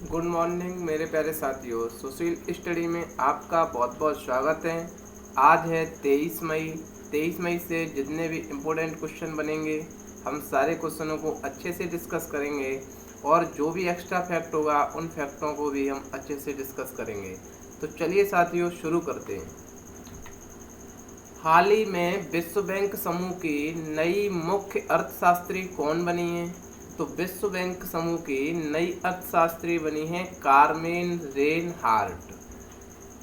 Good morning मेरे प्यारे साथियों। सुशील स्टडी में आपका बहुत बहुत स्वागत है। आज है 23 मई। 23 मई से जितने भी इम्पोर्टेंट क्वेश्चन बनेंगे हम सारे क्वेश्चनों को अच्छे से डिस्कस करेंगे और जो भी एक्स्ट्रा फैक्ट होगा उन फैक्टों को भी हम अच्छे से डिस्कस करेंगे। तो चलिए साथियों शुरू करते हैं। हाल ही में विश्व बैंक समूह की नई मुख्य अर्थशास्त्री कौन बनी है? तो विश्व बैंक समूह की नई अर्थशास्त्री बनी है कारमेन रेनहार्ट।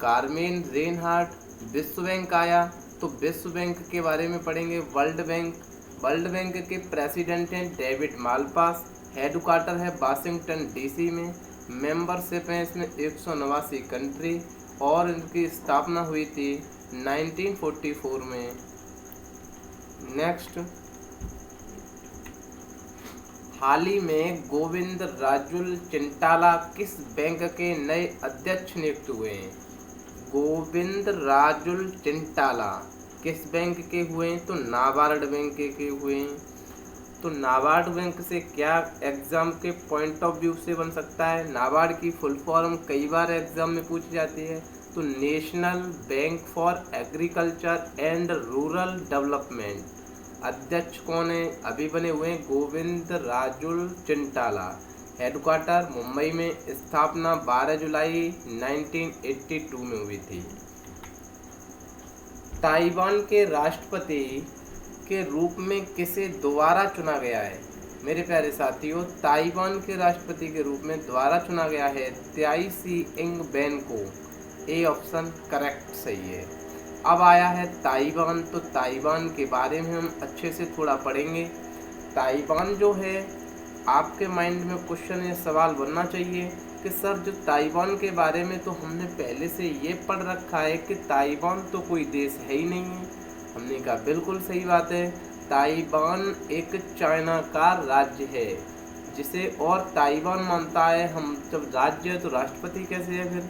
कारमेन रेनहार्ट विश्व बैंक आया तो विश्व बैंक के बारे में पढ़ेंगे। वर्ल्ड बैंक के प्रेसिडेंट हैं डेविड मालपास। हेडक्वार्टर है वाशिंगटन डीसी में। मेंबरशिप है इसमें 189 कंट्री और इनकी स्थापना हुई थी 1944 में। नेक्स्ट, हाल ही में गोविंद राजुल चिंटाला किस बैंक के नए अध्यक्ष नियुक्त हुए हैं? गोविंद राजुल चिंटाला किस बैंक के हुए हैं? तो नाबार्ड बैंक के हुए हैं। तो नाबार्ड बैंक से क्या एग्जाम के पॉइंट ऑफ व्यू से बन सकता है? नाबार्ड की फुल फॉर्म कई बार एग्जाम में पूछी जाती है। तो national bank for agriculture and rural development. अध्यक्ष कौन है? अभी बने हुए हैं गोविंद राजुल चिंटाला। हेडक्वार्टर मुंबई में। स्थापना 12 जुलाई 1982 में हुई थी। ताइवान के राष्ट्रपति के रूप में किसे दोबारा चुना गया है? मेरे प्यारे साथियों, ताइवान के राष्ट्रपति के रूप में दोबारा चुना गया है त्साई सी इंग बेन को। ए ऑप्शन करेक्ट सही है। अब आया है ताइवान। तो ताइवान के बारे में हम अच्छे से थोड़ा पढ़ेंगे। ताइवान जो है, आपके माइंड में क्वेश्चन या सवाल बनना चाहिए कि सर जो ताइवान के बारे में तो हमने पहले से ये पढ़ रखा है कि ताइवान तो कोई देश है ही नहीं है। हमने कहा बिल्कुल सही बात है। ताइवान एक चाइना का राज्य है जिसे और ताइवान मानता है। हम जब राज्य है तो राष्ट्रपति कैसे है फिर?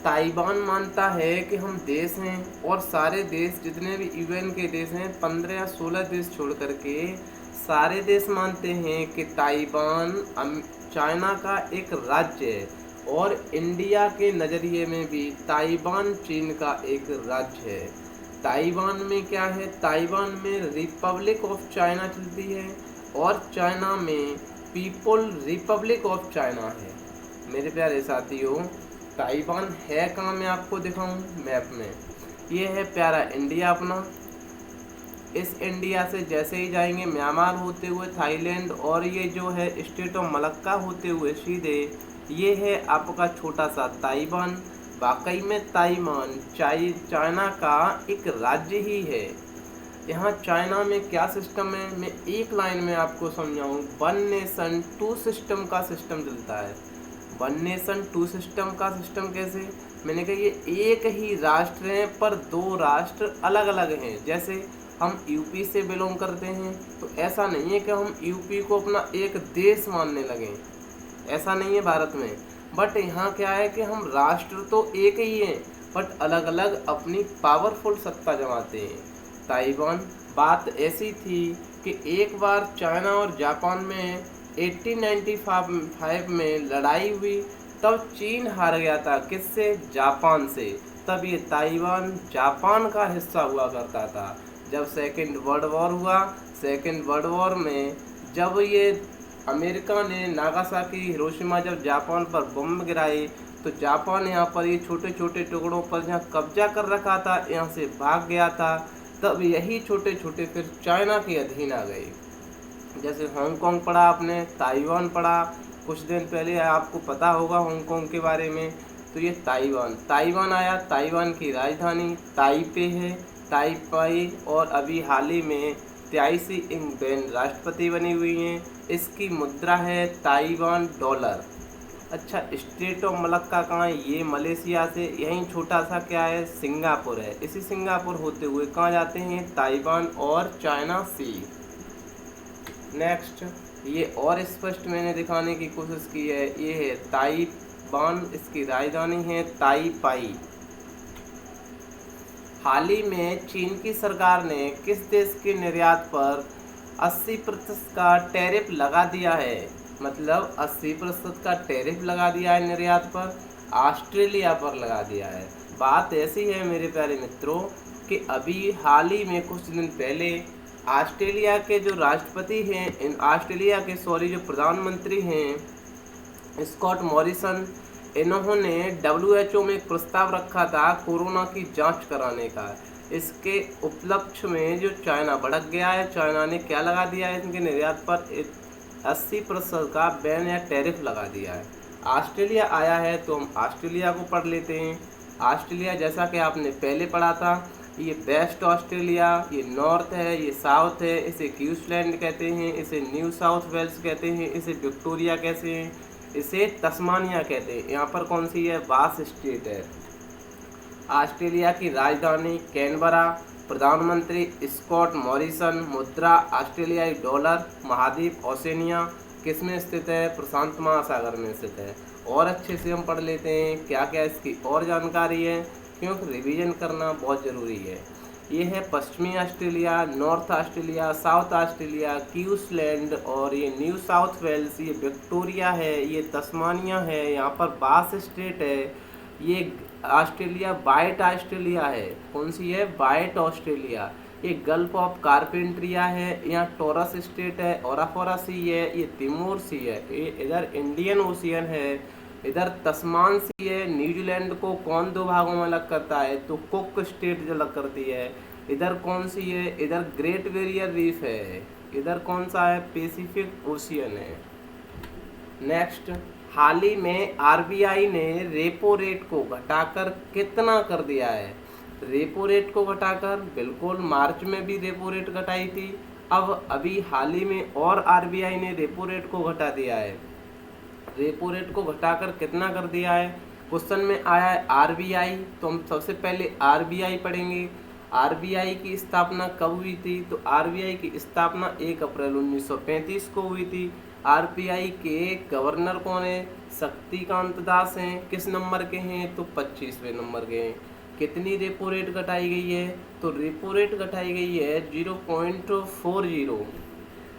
ताइवान मानता है कि हम देश हैं और सारे देश जितने भी यूएन के देश हैं 15 या 16 देश छोड़ करके सारे देश मानते हैं कि ताइवान चाइना का एक राज्य है। और इंडिया के नज़रिए में भी ताइवान चीन का एक राज्य है। ताइवान में क्या है? ताइवान में रिपब्लिक ऑफ चाइना चलती है और चाइना में पीपल रिपब्लिक ऑफ चाइना है। मेरे प्यारे साथियों, ताइवान है कहाँ, मैं आपको दिखाऊं मैप में। ये है प्यारा इंडिया अपना। इस इंडिया से जैसे ही जाएंगे म्यांमार होते हुए थाईलैंड और ये जो है स्टेट ऑफ मलक्का होते हुए सीधे ये है आपका छोटा सा ताइवान। वाकई में ताइवान चाइना का एक राज्य ही है। यहाँ चाइना में क्या सिस्टम है, मैं एक लाइन में आपको समझाऊँ। 1 नेशन 2 सिस्टम का सिस्टम चलता है। 1 नेशन 2 सिस्टम का सिस्टम कैसे? मैंने कहा ये एक ही राष्ट्र है पर 2 राष्ट्र अलग अलग हैं। जैसे हम यूपी से बिलोंग करते हैं तो ऐसा नहीं है कि हम यूपी को अपना एक देश मानने लगें, ऐसा नहीं है भारत में। बट यहाँ क्या है कि हम राष्ट्र तो एक ही हैं बट अलग अलग अपनी पावरफुल सत्ता जमाते हैं। ताइवान बात ऐसी थी कि एक बार चाइना और जापान में 1895 में लड़ाई हुई, तब चीन हार गया था। किससे? जापान से। तब ये ताइवान जापान का हिस्सा हुआ करता था। जब सेकेंड वर्ल्ड वॉर हुआ, सेकेंड वर्ल्ड वॉर में जब ये अमेरिका ने नागासाकी हिरोशिमा जब जापान पर बम गिराए तो जापान यहाँ पर ये छोटे छोटे टुकड़ों पर जहाँ कब्जा कर रखा था, यहाँ से भाग गया था। तब यही छोटे छोटे फिर चाइना के अधीन आ गए। जैसे हांगकांग पढ़ा आपने, ताइवान पढ़ा कुछ दिन पहले, आपको पता होगा हांगकांग के बारे में। तो ये ताइवान आया। ताइवान की राजधानी ताइपे है, ताइपाई। और अभी हाल ही में त्साई सी इंग बेन राष्ट्रपति बनी हुई हैं। इसकी मुद्रा है ताइवान डॉलर। अच्छा, स्टेट ऑफ मलक्का कहाँ है? ये मलेशिया से यहीं छोटा सा क्या है, सिंगापुर है। इसी सिंगापुर होते हुए कहाँ जाते हैं? ताइवान और चाइना सी। नेक्स्ट, ये और स्पष्ट मैंने दिखाने की कोशिश की है। ये है ताइवान, इसकी राजधानी है ताइपाई। हाल ही में चीन की सरकार ने किस देश के निर्यात पर 80% का टैरिफ लगा दिया है? मतलब 80% का टैरिफ लगा दिया है निर्यात पर, ऑस्ट्रेलिया पर लगा दिया है। बात ऐसी है मेरे प्यारे मित्रों कि अभी हाल ही में कुछ दिन पहले ऑस्ट्रेलिया के जो राष्ट्रपति हैं, इन ऑस्ट्रेलिया के जो प्रधानमंत्री हैं स्कॉट मॉरिसन, इन्होंने WHO में एक प्रस्ताव रखा था कोरोना की जांच कराने का। इसके उपलक्ष्य में जो चाइना भड़क गया है, चाइना ने क्या लगा दिया है, इनके निर्यात पर 80% का बैन या टैरिफ लगा दिया है। ऑस्ट्रेलिया आया है तो हम ऑस्ट्रेलिया को पढ़ लेते हैं। ऑस्ट्रेलिया जैसा कि आपने पहले पढ़ा था, ये वेस्ट ऑस्ट्रेलिया, ये नॉर्थ है, ये साउथ है, इसे क्वींसलैंड कहते हैं, इसे न्यू साउथ वेल्स कहते हैं, इसे विक्टोरिया कहते हैं, इसे तस्मानिया कहते हैं। यहाँ पर कौन सी है, बास स्टेट है। ऑस्ट्रेलिया की राजधानी कैनबरा, प्रधानमंत्री स्कॉट मॉरिसन, मुद्रा ऑस्ट्रेलियाई डॉलर, महाद्वीप ओशिनिया किस में स्थित है, प्रशांत महासागर में स्थित है। और अच्छे से हम पढ़ लेते हैं क्या क्या इसकी और जानकारी है, क्योंकि रिवीजन करना बहुत ज़रूरी है। ये है पश्चिमी Australia, north Australia, south Australia, Queensland, और ये न्यू साउथ वेल्स, ये विक्टोरिया है, ये तस्मानिया है, यहाँ पर बास स्टेट है, ये ऑस्ट्रेलिया वाइट ऑस्ट्रेलिया है। कौन सी है, वाइट ऑस्ट्रेलिया। ये गल्फ ऑफ कारपेंट्रिया है, यहाँ टॉरस स्टेट है, ओराफोरा सी है, ये तिमोर सी है, ये इधर इंडियन ओशियन है, इधर तस्मान सी है। न्यूजीलैंड को कौन दो भागों में अलग करता है, तो कुक स्टेट जो अलग करती है। इधर कौन सी है, इधर ग्रेट बैरियर रीफ है, इधर कौन सा है, पैसिफिक ओशियन है। नेक्स्ट, हाल ही में RBI ने रेपो रेट को घटाकर कितना कर दिया है। रेपो रेट को घटाकर, बिल्कुल मार्च में भी रेपो रेट घटाई थी, अब अभी हाल ही में और RBI ने रेपो रेट को घटा दिया है। रेपो रेट को घटाकर कितना कर दिया है, क्वेश्चन में आया है RBI, तो हम सबसे पहले RBI पढ़ेंगे। RBI की स्थापना कब हुई थी, तो RBI की स्थापना 1 अप्रैल 1935 को हुई थी। RBI के गवर्नर कौन है, शक्तिकांत दास हैं। किस नंबर के हैं, तो 25वें नंबर के हैं। कितनी रेपो रेट घटाई गई है, तो रेपो रेट घटाई गई है 0.40।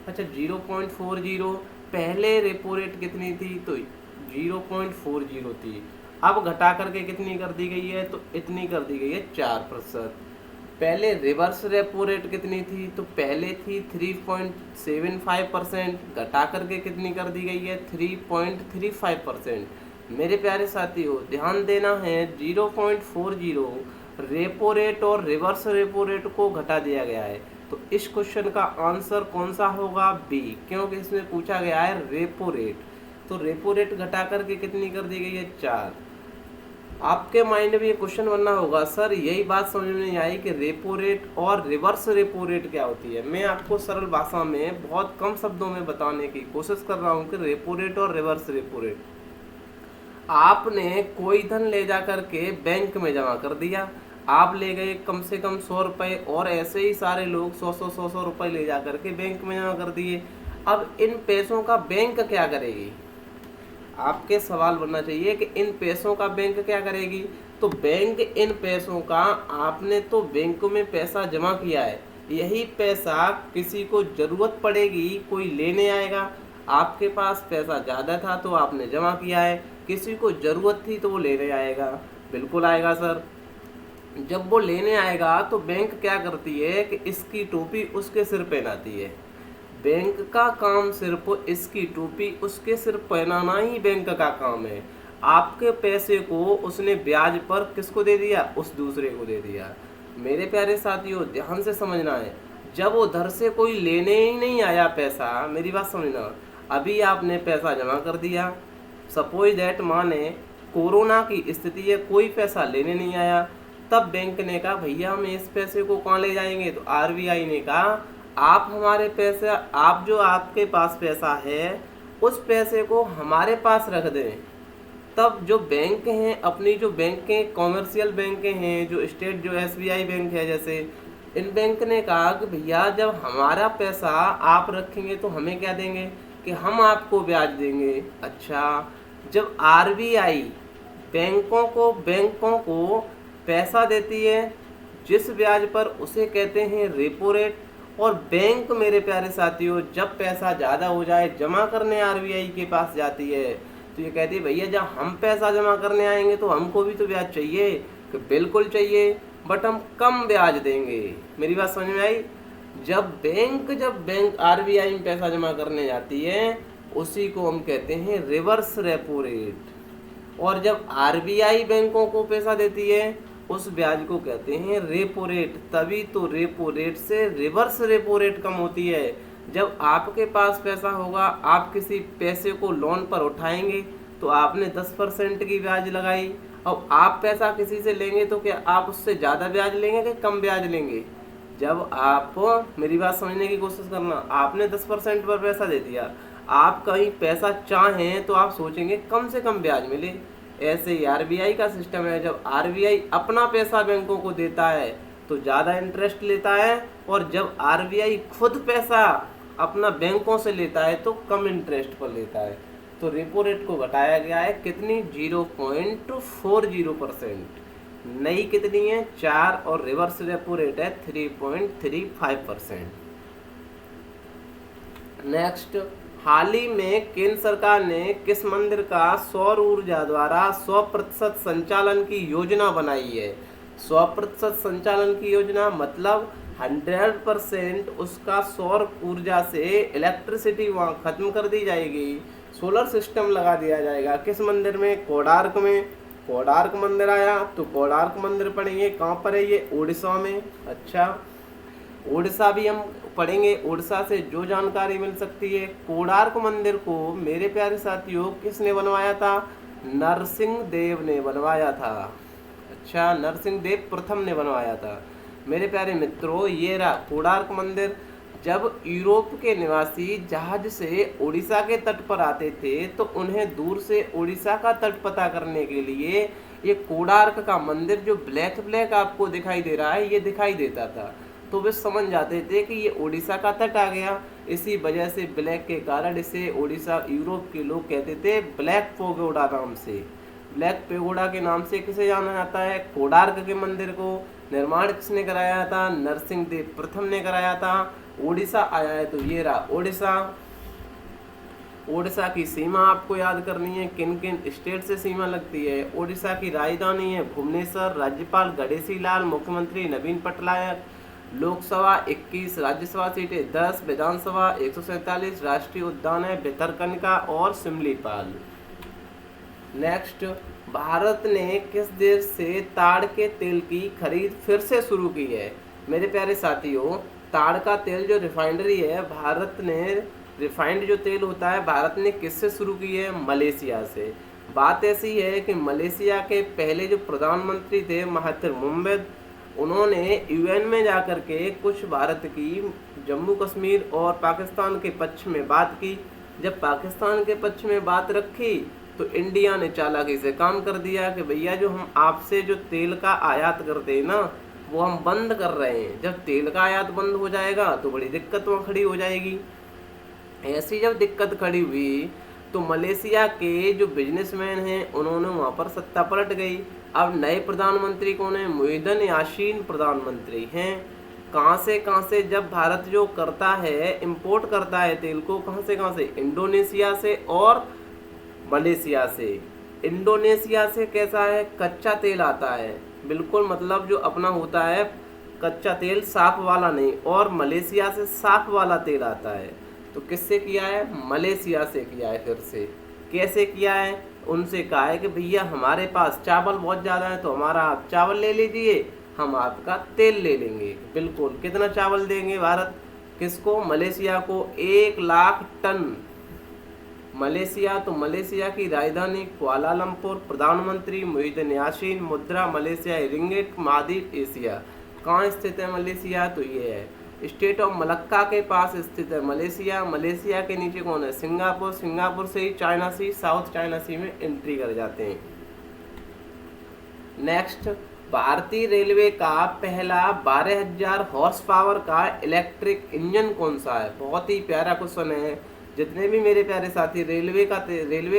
अच्छा 0.40, पहले रेपो रेट कितनी थी, तो 0.40 थी। अब घटा करके कितनी कर दी गई है, तो इतनी कर दी गई है 4%। पहले रिवर्स रेपो रेट कितनी थी, तो पहले थी 3.75%, घटा करके कितनी कर दी गई है, 3.35%। मेरे प्यारे साथियों ध्यान देना है, 0.40 रेपो रेट और रिवर्स रेपो रेट को घटा दिया गया है। तो इस क्वेश्चन का आंसर कौन सा होगा, बी, क्योंकि इसमें पूछा गया है रेपो रेट। तो रेपो रेट घटा करके कितनी कर दी गई है, 4। आपके माइंड में ये क्वेश्चन बनना होगा, सर यही बात समझ में नहीं आई कि रेपो रेट और रिवर्स रेपो रेट क्या होती है। मैं आपको सरल भाषा में बहुत कम शब्दों में बताने की कोशिश कर रहा हूँ कि रेपो रेट और रिवर्स रेपो रेट। आपने कोई धन ले जा करके बैंक में जमा कर दिया, आप ले गए कम से कम 100 रुपये, और ऐसे ही सारे लोग 100 रुपये ले जा करके बैंक में जमा कर दिए। अब इन पैसों का बैंक क्या करेगी, आपके सवाल बनना चाहिए कि इन पैसों का बैंक क्या करेगी। तो बैंक इन पैसों का, आपने तो बैंक में पैसा जमा किया है, यही पैसा किसी को ज़रूरत पड़ेगी, कोई लेने आएगा। आपके पास पैसा ज़्यादा था तो आपने जमा किया है, किसी को ज़रूरत थी तो वो लेने आएगा, बिल्कुल आएगा सर। जब वो लेने आएगा तो बैंक क्या करती है कि इसकी टोपी उसके सिर पहनाती है। बैंक का काम सिर्फ इसकी टोपी उसके सिर पहनाना ही बैंक का काम है। आपके पैसे को उसने ब्याज पर किसको दे दिया, उस दूसरे को दे दिया। मेरे प्यारे साथियों ध्यान से समझना है, जब उधर से कोई लेने ही नहीं आया पैसा, मेरी बात समझना, अभी आपने पैसा जमा कर दिया, सपोज दैट माने कोरोना की स्थिति है, कोई पैसा लेने नहीं आया, तब बैंक ने कहा भैया हम इस पैसे को कहाँ ले जाएंगे, तो RBI ने कहा आप हमारे पैसे, आप जो आपके पास पैसा है उस पैसे को हमारे पास रख दें। तब जो बैंक हैं, अपनी जो बैंकें कॉमर्शियल बैंकें हैं, जो स्टेट जो SBI बैंक है जैसे, इन बैंक ने कहा कि भैया जब हमारा पैसा आप रखेंगे तो हमें क्या देंगे, कि हम आपको ब्याज देंगे। अच्छा, जब RBI बैंकों को पैसा देती है जिस ब्याज पर, उसे कहते हैं रेपो रेट, और बैंक मेरे प्यारे साथियों जब पैसा ज़्यादा हो जाए जमा करने आरबीआई के पास जाती है तो ये कहती है भैया जब हम पैसा जमा करने आएंगे तो हमको भी तो ब्याज चाहिए, कि बिल्कुल चाहिए बट हम कम ब्याज देंगे। मेरी बात समझ में आई? जब बैंक आरबीआई में पैसा जमा करने जाती है उसी को हम कहते हैं रिवर्स रेपो रेट, और जब आरबीआई बैंकों को पैसा देती है उस ब्याज को कहते हैं रेपो रेट। तभी तो रेपो रेट से रिवर्स रेपो रेट कम होती है। जब आपके पास पैसा होगा, आप किसी पैसे को लोन पर उठाएंगे तो आपने 10% की ब्याज लगाई, अब आप पैसा किसी से लेंगे तो क्या आप उससे ज़्यादा ब्याज लेंगे कि कम ब्याज लेंगे? जब आप, मेरी बात समझने की कोशिश करना, आपने 10% पर पैसा दे दिया, आप कहीं पैसा चाहें तो आप सोचेंगे कम से कम ब्याज मिले। ऐसे ही आरबीआई का सिस्टम है, जब आरबीआई अपना पैसा बैंकों को देता है तो ज़्यादा इंटरेस्ट लेता है, और जब आरबीआई खुद पैसा अपना बैंकों से लेता है तो कम इंटरेस्ट पर लेता है। तो रेपो रेट को घटाया गया है कितनी? 0.40%। नई कितनी है? 4, और रिवर्स रेपो रेट है 3.35%। नेक्स्ट, हाल ही में केंद्र सरकार ने किस मंदिर का सौर ऊर्जा द्वारा 100% संचालन की योजना बनाई है? 100% संचालन की योजना मतलब 100% उसका सौर ऊर्जा से इलेक्ट्रिसिटी वहाँ खत्म कर दी जाएगी, सोलर सिस्टम लगा दिया जाएगा। किस मंदिर में? कोणार्क में। कोणार्क मंदिर आया तो कोणार्क मंदिर पढ़ेंगे, कहाँ पर है ये? उड़ीसा में। अच्छा, उड़ीसा भी हम पढ़ेंगे, उड़ीसा से जो जानकारी मिल सकती है। कोणार्क मंदिर को मेरे प्यारे साथियों किसने बनवाया था? नरसिंह देव ने बनवाया था। अच्छा, नरसिंह देव प्रथम ने बनवाया था। मेरे प्यारे मित्रों, ये रहा कोणार्क मंदिर। जब यूरोप के निवासी जहाज से उड़ीसा के तट पर आते थे तो उन्हें दूर से उड़ीसा का तट पता करने के लिए ये कोणार्क का मंदिर, जो ब्लैक ब्लैक आपको दिखाई दे रहा है, ये दिखाई देता था, तो वे समझ जाते थे कि ये उड़ीसा का तट आ गया। इसी वजह से ब्लैक के कारण इसे उड़ीसा, यूरोप के लोग कहते थे ब्लैक पैगोडा नाम से। ब्लैक पैगोडा के नाम से किसे जाना जाता है? कोणार्क के मंदिर को। निर्माण किसने कराया था? नरसिंह देव प्रथम ने कराया था। उड़ीसा आया है तो ये रहा उड़ीसा। उड़ीसा की सीमा आपको याद करनी है, किन किन स्टेट से सीमा लगती है। उड़ीसा की राजधानी है भुवनेश्वर, राज्यपाल गणेशी लाल, मुख्यमंत्री नवीन पटनायक, लोकसभा 21, राज्यसभा सीटें 10, विधानसभा 147, राष्ट्रीय उद्यान है भितरकनिका और सिमलीपाल। नेक्स्ट, भारत ने किस देश से ताड़ के तेल की खरीद फिर से शुरू की है? मेरे प्यारे साथियों, ताड़ का तेल जो रिफाइनरी है, भारत ने रिफाइंड जो तेल होता है भारत ने किससे शुरू की है? मलेशिया से। बात ऐसी है कि मलेशिया के पहले जो प्रधानमंत्री थे महातिर मोहम्मद, उन्होंने यूएन में जाकर के कुछ भारत की, जम्मू कश्मीर और पाकिस्तान के पक्ष में बात की। जब पाकिस्तान के पक्ष में बात रखी तो इंडिया ने चालाकी से काम कर दिया कि भैया जो हम आपसे जो तेल का आयात करते हैं ना, वो हम बंद कर रहे हैं। जब तेल का आयात बंद हो जाएगा तो बड़ी दिक्कत वहाँ खड़ी हो जाएगी। ऐसी जब दिक्कत खड़ी हुई तो मलेशिया के जो बिजनेसमैन हैं उन्होंने वहाँ पर सत्ता पलट गई। अब नए प्रधानमंत्री कौन है? मुहिद्दीन यासीन प्रधानमंत्री हैं। कहाँ से? जब भारत जो करता है, इंपोर्ट करता है तेल को, कहाँ से? इंडोनेशिया से और मलेशिया से। इंडोनेशिया से कैसा है? कच्चा तेल आता है, बिल्कुल मतलब जो अपना होता है कच्चा तेल, साफ वाला नहीं, और मलेशिया से साफ वाला तेल आता है। तो किससे किया है? मलेशिया से किया है। फिर से कैसे किया है? उनसे कहा है कि भैया हमारे पास चावल बहुत ज़्यादा है तो हमारा आप चावल ले लीजिए, हम आपका तेल ले लेंगे। बिल्कुल। कितना चावल देंगे भारत? किसको? मलेशिया को 1 लाख टन। मलेशिया, तो मलेशिया की राजधानी कुआलालंपुर, प्रधानमंत्री मुहिद्दीन यासीन, मुद्रा मलेशिया रिंगिट, महाद्वीप एशिया। कहाँ स्थित है मलेशिया? तो ये है स्टेट ऑफ मलक्का के पास स्थित है मलेशिया। मलेशिया के नीचे कौन है? सिंगापुर। सिंगापुर से ही चाइना सी, साउथ चाइना सी में एंट्री कर जाते हैं। नेक्स्ट, भारतीय रेलवे का पहला 12,000 हॉर्स पावर का इलेक्ट्रिक इंजन कौन सा है? बहुत ही प्यारा क्वेश्चन है। जितने भी मेरे प्यारे साथी रेलवे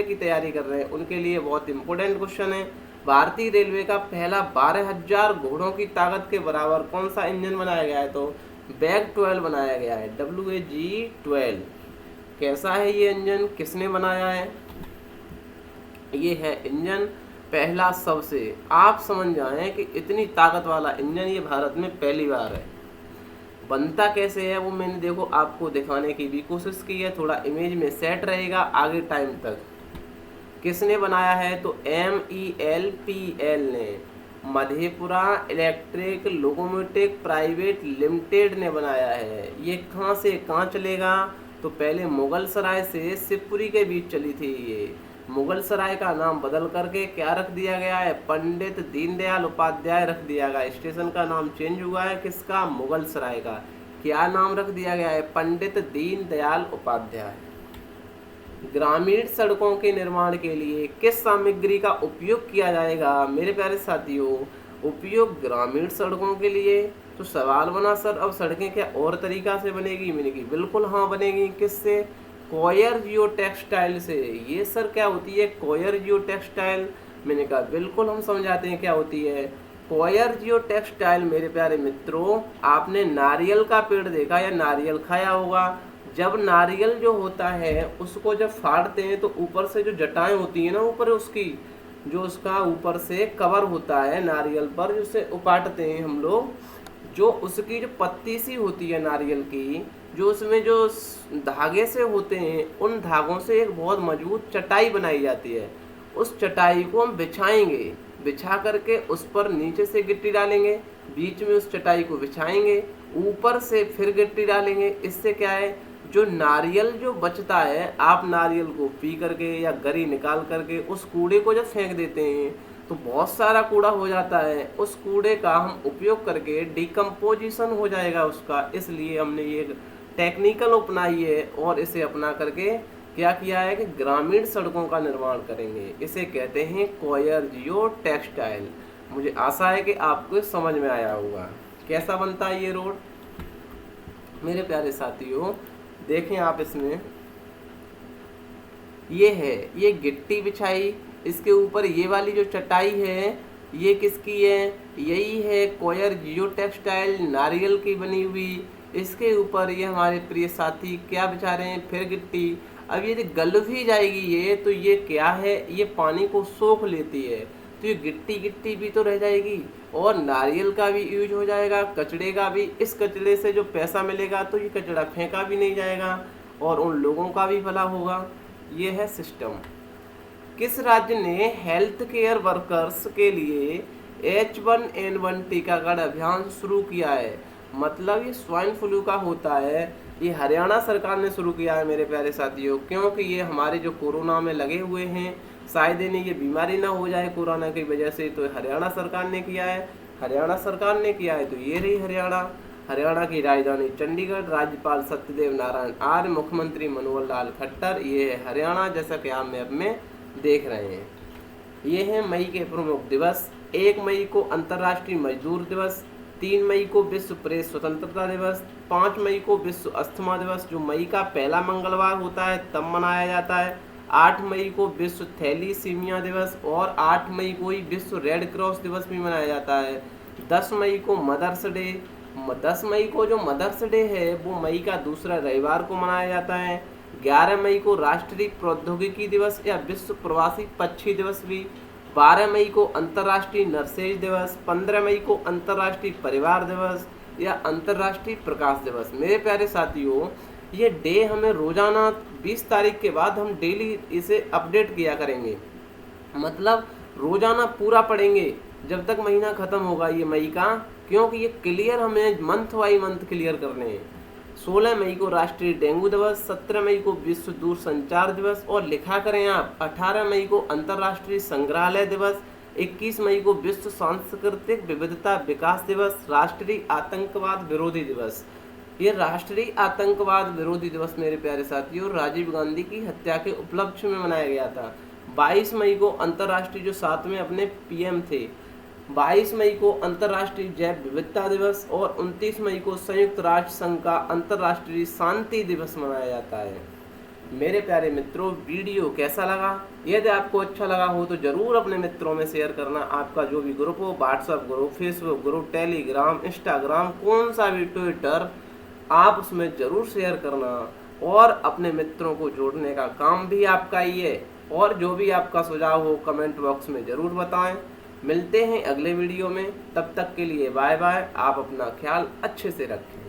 की तैयारी कर रहे हैं उनके लिए बहुत इंपॉर्टेंट क्वेश्चन है। भारतीय रेलवे का पहला 12,000 घोड़ों की ताकत के बराबर कौन सा इंजन बनाया गया है? तो बैग 12 बनाया गया है, WAG-12। कैसा है ये इंजन, किसने बनाया है? ये है इंजन पहला सबसे, आप समझ जाएं कि इतनी ताकत वाला इंजन ये भारत में पहली बार है। बनता कैसे है वो मैंने देखो आपको दिखाने की भी कोशिश की है, थोड़ा इमेज में सेट रहेगा आगे टाइम तक। किसने बनाया है? तो MELPL ने, Madhepura electric locomotive private limited ने बनाया है। ये कहाँ से कहाँ चलेगा? तो पहले मुगल सराय से शिवपुरी के बीच चली थी ये। मुगल सराय का नाम बदल करके क्या रख दिया गया है? पंडित दीनदयाल उपाध्याय रख दिया गया। स्टेशन का नाम चेंज हुआ है, किसका? मुगल सराय का। क्या नाम रख दिया गया है? पंडित दीनदयाल उपाध्याय। ग्रामीण सड़कों के निर्माण के लिए किस सामग्री का उपयोग किया जाएगा? मेरे प्यारे साथियों, उपयोग ग्रामीण सड़कों के लिए। तो सवाल बना सर अब सड़कें क्या और तरीका से बनेगी? मैंने की बिल्कुल हाँ बनेगी। किससे? कॉयर जियो टेक्सटाइल से। ये सर क्या होती है कॉयर जियो टेक्सटाइल? मैंने कहा बिल्कुल हम समझाते हैं क्या होती है कॉयर जियो टेक्सटाइल। मेरे प्यारे मित्रों, आपने नारियल का पेड़ देखा या नारियल खाया होगा। जब नारियल जो होता है उसको जब फाड़ते हैं तो ऊपर से जो जटाएं होती है ना, ऊपर उसकी जो उसका ऊपर से कवर होता है नारियल पर, जिसे उपाटते हैं हम लोग, जो उसकी जो पत्ती सी होती है नारियल की, जो उसमें जो धागे से होते हैं, उन धागों से एक बहुत मजबूत चटाई बनाई जाती है। उस चटाई को हम बिछाएंगे, बिछा करके उस पर नीचे से गिट्टी डालेंगे, बीच में उस चटाई को बिछाएंगे, ऊपर से फिर गिट्टी डालेंगे। इससे क्या है, जो नारियल जो बचता है, आप नारियल को पी करके या गरी निकाल करके उस कूड़े को जब फेंक देते हैं तो बहुत सारा कूड़ा हो जाता है। उस कूड़े का हम उपयोग करके डिकम्पोजिशन हो जाएगा उसका। इसलिए हमने ये टेक्निकल अपनाई है और इसे अपना करके क्या किया है कि ग्रामीण सड़कों का निर्माण करेंगे। इसे कहते हैं कॉयर जियो टेक्सटाइल। मुझे आशा है कि आपको समझ में आया होगा कैसा बनता है ये रोड। मेरे प्यारे साथियों, देखें आप इसमें ये है, ये गिट्टी बिछाई, इसके ऊपर ये वाली जो चटाई है ये किसकी है? यही है कॉयर जियो टेक्सटाइल, नारियल की बनी हुई। इसके ऊपर ये हमारे प्रिय साथी क्या बिछा रहे हैं? फिर गिट्टी। अब ये गल भी जाएगी ये, तो ये क्या है, ये पानी को सोख लेती है, तो ये गिट्टी गिट्टी भी तो रह जाएगी और नारियल का भी यूज हो जाएगा, कचड़े का भी। इस कचड़े से जो पैसा मिलेगा तो ये कचड़ा फेंका भी नहीं जाएगा और उन लोगों का भी भला होगा। ये है सिस्टम। किस राज्य ने हेल्थ केयर वर्कर्स के लिए H1N1 टीकाकरण अभियान शुरू किया है? मतलब ये स्वाइन फ्लू का होता है, ये हरियाणा सरकार ने शुरू किया है मेरे प्यारे साथियों। क्योंकि ये हमारे जो कोरोना में लगे हुए हैं, शायद इन्हें ये बीमारी ना हो जाए कोरोना की वजह से, तो हरियाणा सरकार ने किया है। हरियाणा सरकार ने किया है तो ये रही हरियाणा। हरियाणा की राजधानी चंडीगढ़, राज्यपाल सत्यदेव नारायण आर्य, मुख्यमंत्री मनोहर लाल खट्टर। ये है हरियाणा, जैसा कि आप मैप में देख रहे हैं। ये है मई के प्रमुख दिवस। 1 मई को अंतर्राष्ट्रीय मजदूर दिवस, 3 मई को विश्व प्रेस स्वतंत्रता दिवस, 5 मई को विश्व अस्थमा दिवस, जो मई का पहला मंगलवार होता है तब मनाया जाता है। 8 मई को विश्व थैलीसीमिया दिवस और 8 मई को ही विश्व रेड क्रॉस दिवस भी मनाया जाता है। 10 मई को मदर्स डे। 10 मई को जो मदर्स डे है वो मई का दूसरा रविवार को मनाया जाता है। 11 मई को राष्ट्रीय प्रौद्योगिकी दिवस या विश्व प्रवासी पक्षी दिवस भी। 12 मई को अंतर्राष्ट्रीय नरसेज दिवस। 15 मई को अंतर्राष्ट्रीय परिवार दिवस या अंतर्राष्ट्रीय प्रकाश दिवस। मेरे प्यारे साथियों, ये डे हमें रोजाना 20 तारीख के बाद हम डेली इसे अपडेट किया करेंगे, मतलब रोजाना पूरा पढ़ेंगे जब तक महीना खत्म होगा ये मई का, क्योंकि ये क्लियर हमें मंथ बाई मंथ क्लियर करने हैं। 16 मई को राष्ट्रीय डेंगू दिवस, 17 मई को विश्व दूर संचार दिवस और लिखा करें आप 18 मई को अंतर्राष्ट्रीय संग्रहालय दिवस, 21 मई को विश्व सांस्कृतिक विविधता विकास दिवस, राष्ट्रीय आतंकवाद विरोधी दिवस। ये राष्ट्रीय आतंकवाद विरोधी दिवस मेरे प्यारे साथियों राजीव गांधी की हत्या के उपलक्ष्य में मनाया गया था। 22 मई को अंतर्राष्ट्रीय जो 7वें अपने PM थे, 22 मई को अंतर्राष्ट्रीय जैव विविधता दिवस और 29 मई को संयुक्त राष्ट्र संघ का अंतर्राष्ट्रीय शांति दिवस मनाया जाता है। मेरे प्यारे मित्रों, वीडियो कैसा लगा? यदि आपको अच्छा लगा हो तो ज़रूर अपने मित्रों में शेयर करना। आपका जो भी ग्रुप हो, WhatsApp group, Facebook group, Telegram, Instagram, कौन सा भी ट्विटर, आप उसमें ज़रूर शेयर करना और अपने मित्रों को जोड़ने का काम भी आपका ही है। और जो भी आपका सुझाव हो कमेंट बॉक्स में ज़रूर बताएं। मिलते हैं अगले वीडियो में, तब तक के लिए बाय बाय। आप अपना ख्याल अच्छे से रखें।